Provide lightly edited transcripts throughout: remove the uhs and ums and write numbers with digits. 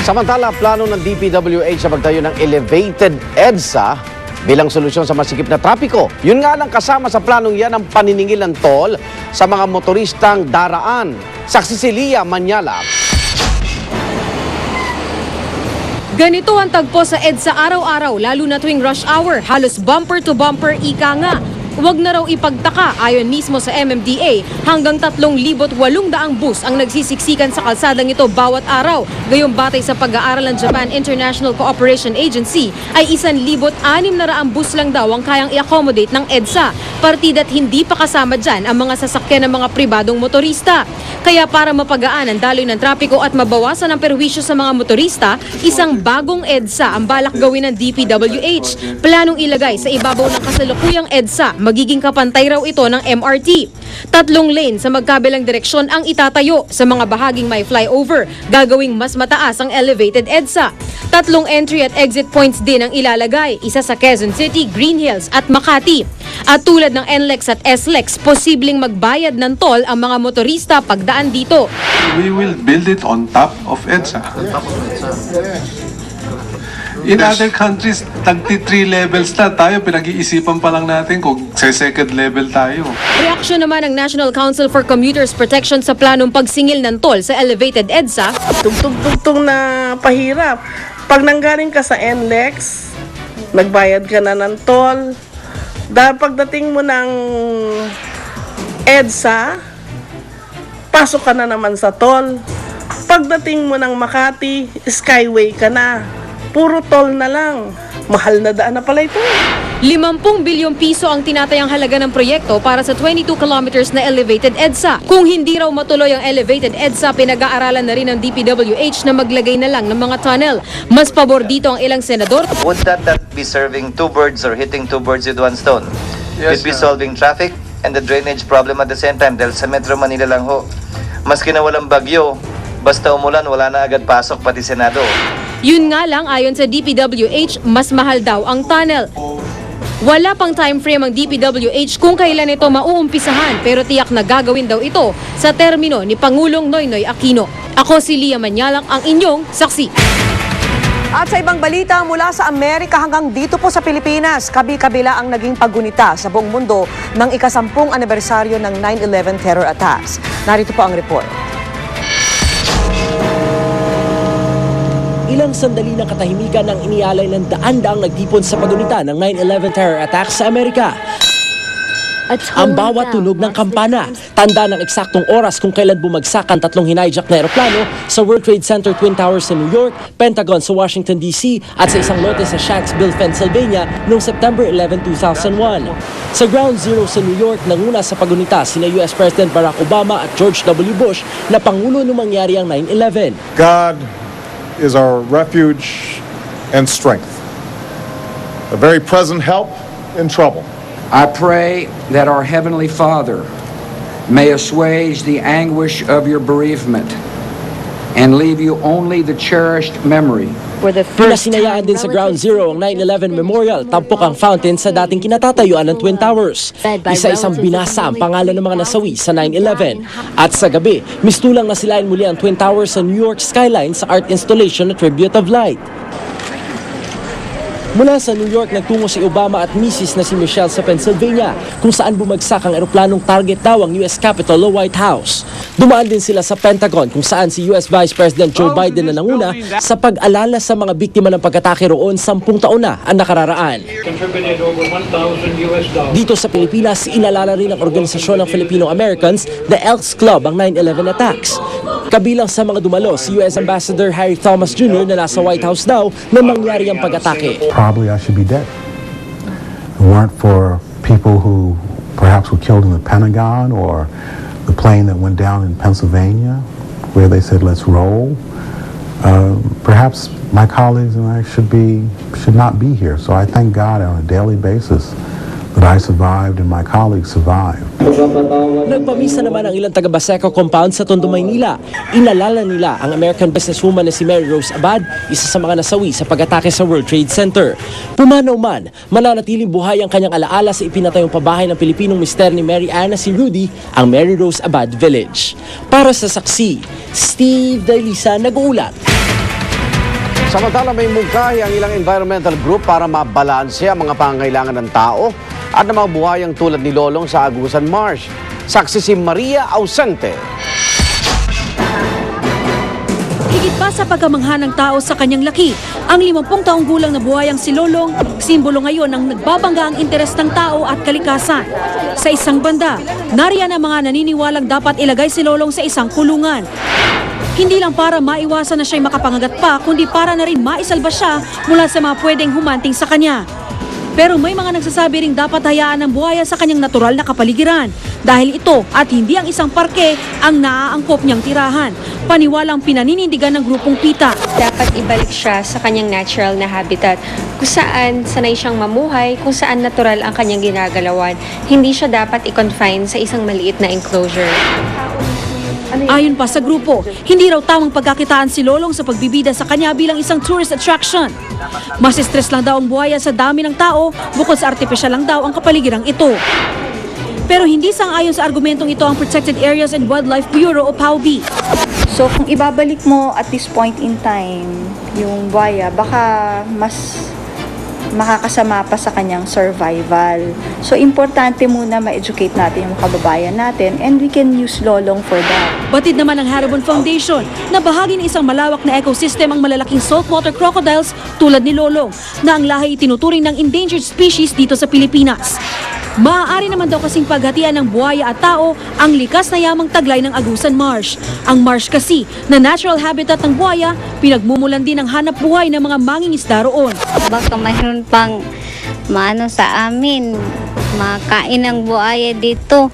Samantala, plano ng DPWH sa pagtayo ng elevated EDSA bilang solusyon sa masikip na trapiko. Yun nga lang, kasama sa planong yan ang paniningil ng toll sa mga motoristang daraan. Saksi si Lia Manyala. Ganito ang tagpo sa EDSA araw-araw, lalo na tuwing rush hour. Halos bumper to bumper, ika nga. Huwag na raw ipagtaka, ayon mismo sa MMDA, hanggang 3,800 bus ang nagsisiksikan sa kalsadang ito bawat araw. Gayong batay sa pag-aaral ng Japan International Cooperation Agency, ay 1,600 bus lang daw ang kayang i-accommodate ng EDSA. Partida't hindi pa kasama dyan ang mga sasakyan ng mga pribadong motorista. Kaya para mapagaan ang daloy ng trapiko at mabawasan ang perwisyo sa mga motorista, isang bagong EDSA ang balak gawin ng DPWH. Planong ilagay sa ibabaw ng kasalukuyang EDSA, magiging kapantay raw ito ng MRT. 3 lane sa magkabilang direksyon ang itatayo sa mga bahaging may flyover, gagawing mas mataas ang elevated EDSA. 3 entry at exit points din ang ilalagay, isa sa Quezon City, Green Hills at Makati. At tulad ng NLEX at SLEX, posibleng magbayad ng toll ang mga motorista pagdaan dito. We will build it on top of EDSA. In other countries, tagti 3 levels na tayo. Pinag-iisipan pa lang natin kung sa second level tayo. Reaksyon naman ng National Council for Commuters Protection sa planong pagsingil ng toll sa elevated EDSA. Tugtog-tugtog na pahirap. Pag nanggaling ka sa NLEX, nagbayad ka na ng toll. Dahil pagdating mo ng EDSA, pasok ka na naman sa toll. Pagdating mo ng Makati, Skyway ka na. Puro toll na lang. Mahal na daan na pala ito. 50 bilyong piso ang tinatayang halaga ng proyekto para sa 22 kilometers na elevated EDSA. Kung hindi raw matuloy ang elevated EDSA, pinag-aaralan na rin ng DPWH na maglagay na lang ng mga tunnel. Mas pabor dito ang ilang senador. Would that be serving 2 birds or hitting 2 birds with 1 stone? Yes, We'd be solving traffic and the drainage problem at the same time dahil sa Metro Manila lang ho. Maski na walang bagyo, basta umulan, wala na agad pasok pati Senado. Yun nga lang, ayon sa DPWH, mas mahal daw ang tunnel. Wala pang time frame ang DPWH kung kailan ito mauumpisahan, pero tiyak na gagawin daw ito sa termino ni Pangulong Noynoy Aquino. Ako si Lia Manyalang, ang inyong saksi. At sa ibang balita, mula sa Amerika hanggang dito po sa Pilipinas, kabi-kabila ang naging paggunita sa buong mundo ng ika-10 anibersaryo ng 9/11 terror attacks. Narito po ang report. Ilang sandali ng katahimikan ang inialay ng daan-daang nagtipon sa pagunita ng 9/11 terror attacks sa Amerika. Ang bawat tunog ng kampana, tanda ng eksaktong oras kung kailan bumagsak ang 3 hinijack na eroplano sa World Trade Center Twin Towers sa New York, Pentagon sa Washington DC at sa isang lote sa Shanksville, Pennsylvania noong September 11, 2001. Sa Ground Zero sa New York, nanguna sa pagunita sina US President Barack Obama at George W. Bush na pangulo nung mangyari ang 9/11. God is our refuge and strength, a very present help in trouble. I pray that our Heavenly Father may assuage the anguish of your bereavement and leave you only the cherished memory. Pinasinayaan din sa Ground Zero ang 9/11 Memorial, tampok ang fountain sa dating kinatatayuan ng Twin Towers. Isa-isang binasa ang pangalan ng mga nasawi sa 9/11. At sa gabi, mistulang nasilayan muli ang Twin Towers sa New York skyline sa art installation na Tribute of Light. Mula sa New York, nagtungo si Obama at misis na si Michelle sa Pennsylvania, kung saan bumagsak ang eroplanong target daw ang US Capitol o White House. Dumaan din sila sa Pentagon, kung saan si US Vice President Joe Biden na nanguna sa pag-alala sa mga biktima ng pag-atake roon 10 taon na ang nakararaan. Dito sa Pilipinas, inalala rin ng Organisasyon ng Filipino Americans, the Elks Club, ang 9/11 attacks. Kabilang sa mga dumalo, si US Ambassador Harry Thomas Jr. na nasa White House daw nang mangyari ang pag-atake. Probably I should be dead. If it weren't for people who perhaps were killed in the Pentagon or the plane that went down in Pennsylvania, where they said, let's roll, perhaps my colleagues and I should not be here. So I thank God on a daily basis that I survived and my colleagues survived. Nagpamisa naman ang ilang taga-Baseco compound sa Tondo, Maynila. Inalala nila ang American businesswoman na si Mary Rose Abad, isa sa mga nasawi sa pag-atake sa World Trade Center. Pumanaw man, mananatiling buhay ang kanyang alaala sa ipinatayong pabahay ng Pilipinong mister ni Mary Ann na si Rudy, ang Mary Rose Abad Village. Para sa saksi, Steve Dailisa nag-uulat. Samantala may mungkahi ang ilang environmental group para mabalanse ang mga pangangailangan ng tao at ng mga buhayang tulad ni Lolong sa Agusan Marsh. Saksi si Maria Ausente. Higit pa sa pagkamangha ng tao sa kanyang laki, ang 50 taong gulang na buhayang si Lolong, simbolo ngayon ng nagbabangga ang interes ng tao at kalikasan. Sa isang banda, nariyan ang mga naniniwalang dapat ilagay si Lolong sa isang kulungan. Hindi lang para maiwasan na siya'y makapangagat pa, kundi para na rin maisalba siya mula sa mga pwedeng humanting sa kanya. Pero may mga nagsasabi ring dapat hayaan ng buhaya sa kanyang natural na kapaligiran dahil ito at hindi ang isang parke ang naaangkop niyang tirahan. Paniwalang pinaninindigan ng grupong PETA. Dapat ibalik siya sa kanyang natural na habitat kung saan sanay siyang mamuhay, kung saan natural ang kanyang ginagalawan. Hindi siya dapat i-confine sa isang maliit na enclosure. Ayon pa sa grupo, hindi raw tamang pagkakitaan si Lolong sa pagbibida sa kanya bilang isang tourist attraction. Mas stress lang daw ang buhaya sa dami ng tao, bukod sa artipisyal lang daw ang kapaligirang ito. Pero hindi sang-ayon sa argumentong ito ang Protected Areas and Wildlife Bureau o PAWB. So kung ibabalik mo at this point in time yung buhaya, baka mas makakasama pa sa kanyang survival. So importante muna ma-educate natin yung kababayan natin and we can use Lolong for that. Batid naman ng Haribon Foundation na bahagi ng isang malawak na ecosystem ang malalaking saltwater crocodiles tulad ni Lolong na ang lahi itinuturing ng endangered species dito sa Pilipinas. Maaari naman daw kasing paghatian ng buhaya at tao ang likas na yamang taglay ng Agusan Marsh. Ang marsh kasi na natural habitat ng buhaya, pinagmumulan din ang hanap buhay ng mga mangingisda roon. Baka mayroon pang maano sa amin, makain ng buhaya dito.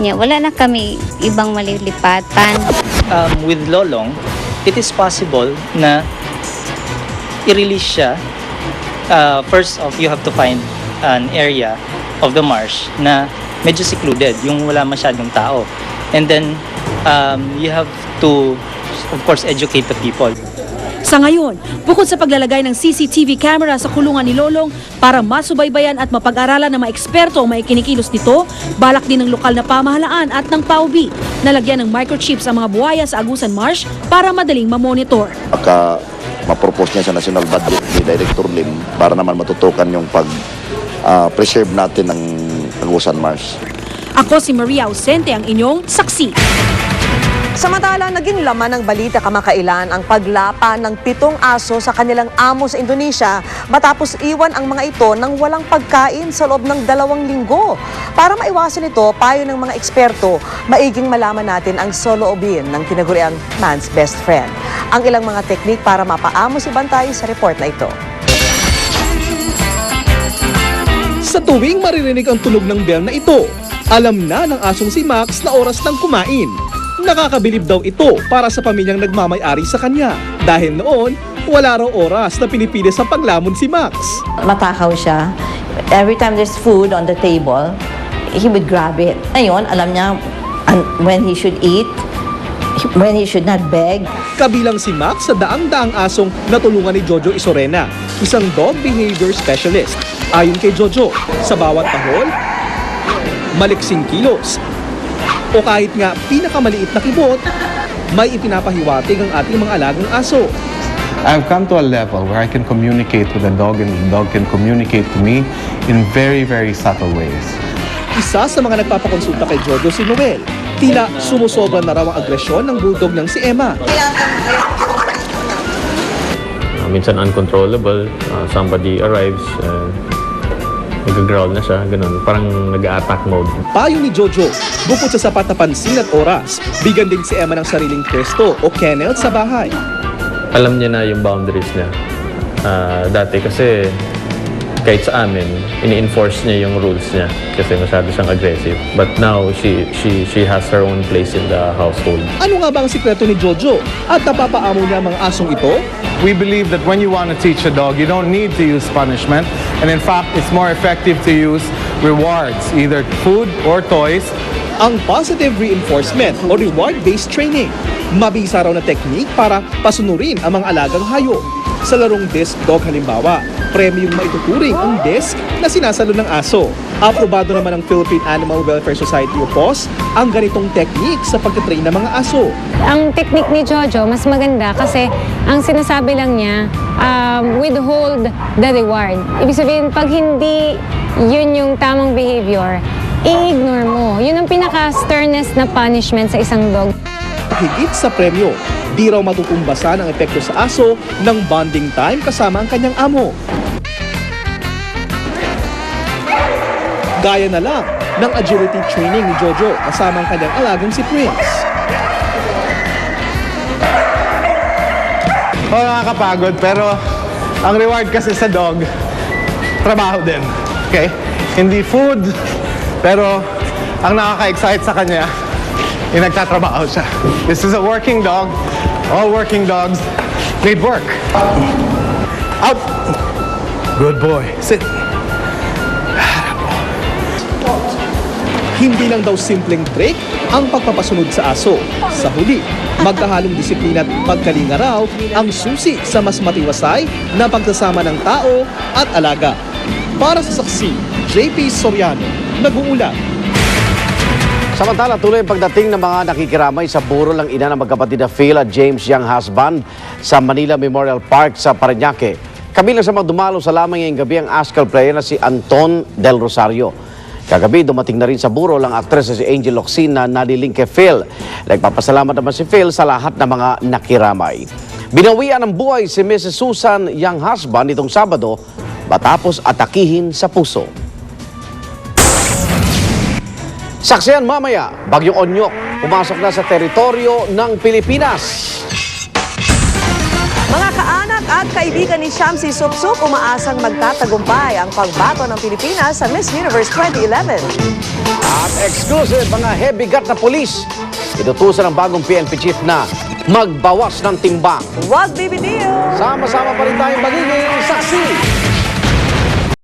Wala na kami ibang malilipatan. With Lolong, it is possible na i-release siya. First off, you have to find an area of the marsh na medyo secluded, yung wala masyadong tao. And then, you have to, of course, educate the people. Sa ngayon, bukod sa paglalagay ng CCTV camera sa kulungan ni Lolong para masubaybayan at mapag-aralan ng mga eksperto ang may kinikilos nito, balak din ng lokal na pamahalaan at ng PAWB na lagyan ng microchips ang mga buhaya sa Agusan Marsh para madaling mamonitor. Baka mapropose niya sa national budget ni Director Lim para naman matutukan yung preserve natin ng Agusan Marsh. Ako si Maria Ausente, ang inyong saksi. Samantala, naging laman ng balita kamakailan ang paglapa ng 7 aso sa kanilang amo sa Indonesia matapos iwan ang mga ito ng walang pagkain sa loob ng 2 linggo. Para maiwasan ito, payo ng mga eksperto, maiging malaman natin ang soloobin ng tinaguriang man's best friend. Ang ilang mga teknik para mapaamo si Bantay sa report na ito. Sa tuwing maririnig ang tunog ng bell na ito, alam na ng asong si Max na oras ng kumain. Nakakabilib daw ito para sa pamilyang nagmamay-ari sa kanya dahil noon, wala raw oras na pinipili sa paglamon si Max. Matakaw siya. Every time there's food on the table, he would grab it. Ngayon, alam niya when he should eat, when he should not beg. Kabilang si Max sa daang-daang asong natulungan ni Jojo Isorena, isang dog behavior specialist. Ayon kay Jojo, sa bawat tahol, maliksing kilos, o kahit nga pinakamaliit na kibot, may ipinapahiwatig ang ating mga alagang aso. I've come to a level where I can communicate with the dog and the dog can communicate to me in very, very subtle ways. Isa sa mga nagpapakonsulta kay Jojo si Noel. Tila sumusobra na raw ang agresyon ng bulldog niyang si Emma. Minsan uncontrollable, somebody arrives, nag-growl na siya, ganun. Parang nag-attack mode. Payo ni Jojo, bukod sa sapat na pansin at oras, bigyan din si Emma ng sariling pwesto o kennel sa bahay. Alam niya na yung boundaries niya. Dati kasi kahit sa amin, ini-enforce niya yung rules niya kasi masyado siyang aggressive. But now, she has her own place in the household. Ano nga ba ang sikreto ni Jojo at napapaamo niya ang mga asong ito? We believe that when you want to teach a dog, you don't need to use punishment. And in fact, it's more effective to use rewards, either food or toys. Ang positive reinforcement o reward-based training. Mabisa raw na technique para pasunurin ang mga alagang hayop. Sa larong disc dog halimbawa, premyong maituturing ang disc na sinasalo ng aso. Aprobado naman ng Philippine Animal Welfare Society o PAWS ang ganitong technique sa pagtitrain ng mga aso. Ang technique ni Jojo mas maganda kasi ang sinasabi lang niya, withhold the reward. Ibig sabihin, pag hindi yun yung tamang behavior, i-ignore mo. Yun ang pinaka-sternest na punishment sa isang dog. Higit sa premyo, di raw matutumbasan ang epekto sa aso ng bonding time kasama ang kanyang amo. Gaya na lang ng agility training ni Jojo kasama ang kanyang alagang si Prince. Nakakapagod, pero ang reward kasi sa dog, trabaho din. Okay? Hindi food, pero ang nakaka-excite sa kanya, yung nagtatrabaho siya. This is a working dog. All working dogs need work. Out. Good boy. Sit. Hindi lang daw simpleng trick ang pagpapasunod sa aso. Sa huli, magkahalong disiplina at pagkalinga raw ang susi sa mas matiwasay na pagsasama ng tao at alaga. Para sa saksi, JP Soriano, nag-uulat. Samantala, tuloy ang pagdating ng mga nakikiramay sa burol ng ina ng magkapatid na Phil at James Young Husband sa Manila Memorial Park sa Parañaque. Kabilang sa mga dumalo sa lamang ngayong gabi ang ASCAL player na si Anton Del Rosario. Kagabi, dumating na rin sa burol ang aktres na si Angel Locsin na naliling kay Phil. Nagpapasalamat naman si Phil sa lahat ng mga nakiramay. Binawian ng buhay si Mrs. Susan Young Husband itong Sabado matapos atakihin sa puso. Saksihan mamaya, Bagyong Onyok, pumasok na sa teritoryo ng Pilipinas. Mga kaanak at kaibigan ni Shamsi Supsup, umaasang magtatagumpay ang pagbato ng Pilipinas sa Miss Universe 2011. At exclusive, mga heavy-gut na polis, inutusan ng bagong PNP chief na magbawas ng timbang. Huwag bibitiw! Sama-sama pa rin tayong magiging saksi.